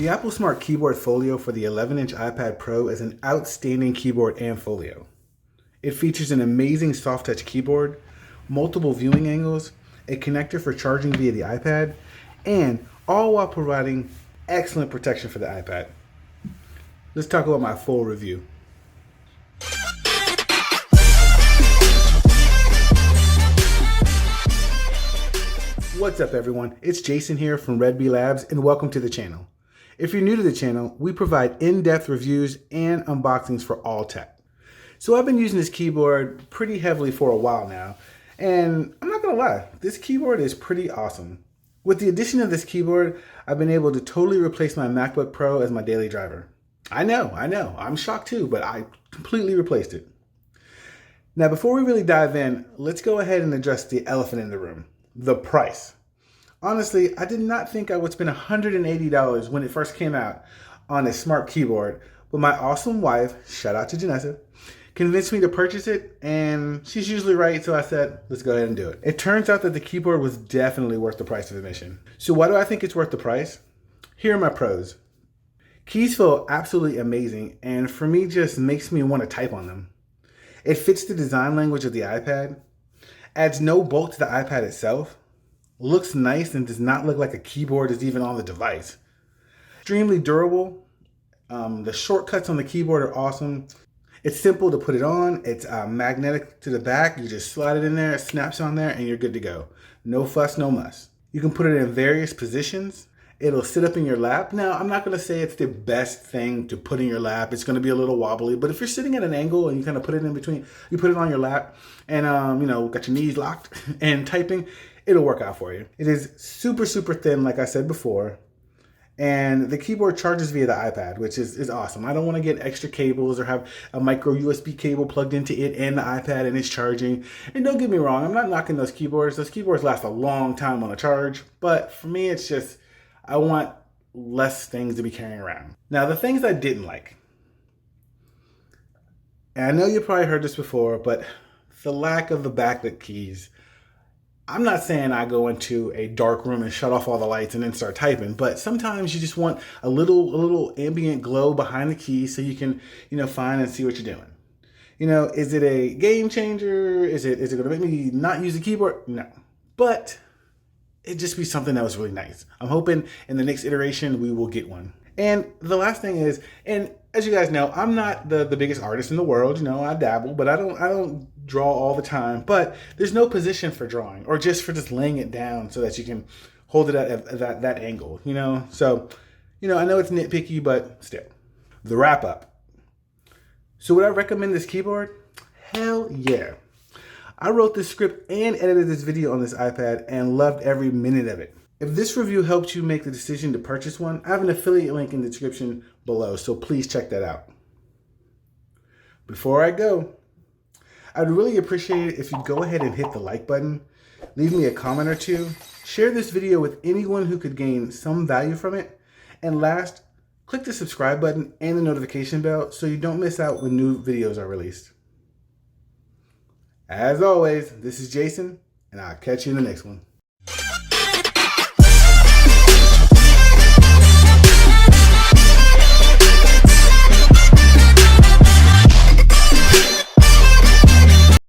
The Apple Smart Keyboard Folio for the 11-inch iPad Pro is an outstanding keyboard and folio. It features an amazing soft touch keyboard, multiple viewing angles, a connector for charging via the iPad, and all while providing excellent protection for the iPad. Let's talk about my full review. What's up everyone, it's Jason here from Red Bee Labs and welcome to the channel. If you're new to the channel, we provide in-depth reviews and unboxings for all tech. So I've been using this keyboard pretty heavily for a while now, and I'm not gonna lie, this keyboard is pretty awesome. With the addition of this keyboard, I've been able to totally replace my MacBook Pro as my daily driver. I know, I'm shocked too, but I completely replaced it. Now before we really dive in, let's go ahead and address the elephant in the room, the price. Honestly, I did not think I would spend $180 when it first came out on a smart keyboard, but my awesome wife, shout out to Janessa, convinced me to purchase it, and she's usually right, so I said, let's go ahead and do it. It turns out that the keyboard was definitely worth the price of admission. So why do I think it's worth the price? Here are my pros. Keys feel absolutely amazing, and for me just makes me want to type on them. It fits the design language of the iPad, adds no bulk to the iPad itself, looks nice and does not look like a keyboard is even on the device. Extremely durable. The shortcuts on the keyboard are awesome. It's simple to put it on. It's magnetic to the back. You just slide it in there, it snaps on there, and you're good to go. No fuss, no muss. You can put it in various positions. It'll sit up in your lap. Now, I'm not going to say it's the best thing to put in your lap. It's going to be a little wobbly, but if you're sitting at an angle and you kind of put it in between, you put it on your lap and, got your knees locked and typing, it'll work out for you. It is super, super thin, like I said before. And the keyboard charges via the iPad, which is awesome. I don't want to get extra cables or have a micro USB cable plugged into it and the iPad and it's charging. And don't get me wrong, I'm not knocking those keyboards. Those keyboards last a long time on a charge. But for me, it's just, I want less things to be carrying around. Now, the things I didn't like. And I know you probably heard this before, but the lack of the backlit keys. I'm not saying I go into a dark room and shut off all the lights and then start typing, but sometimes you just want a little ambient glow behind the keys so you can, find and see what you're doing. Is it a game changer? Is it going to make me not use the keyboard? No, but it'd just be something that was really nice. I'm hoping in the next iteration we will get one. And the last thing is, and as you guys know, I'm not the biggest artist in the world. I dabble, but I don't draw all the time. But there's no position for drawing or just for just laying it down so that you can hold it at that angle, So, I know it's nitpicky, but still. The wrap up. So would I recommend this keyboard? Hell yeah. I wrote this script and edited this video on this iPad and loved every minute of it. If this review helped you make the decision to purchase one, I have an affiliate link in the description below, so please check that out. Before I go, I'd really appreciate it if you'd go ahead and hit the like button, leave me a comment or two, share this video with anyone who could gain some value from it, and last, click the subscribe button and the notification bell so you don't miss out when new videos are released. As always, this is Jason, and I'll catch you in the next one.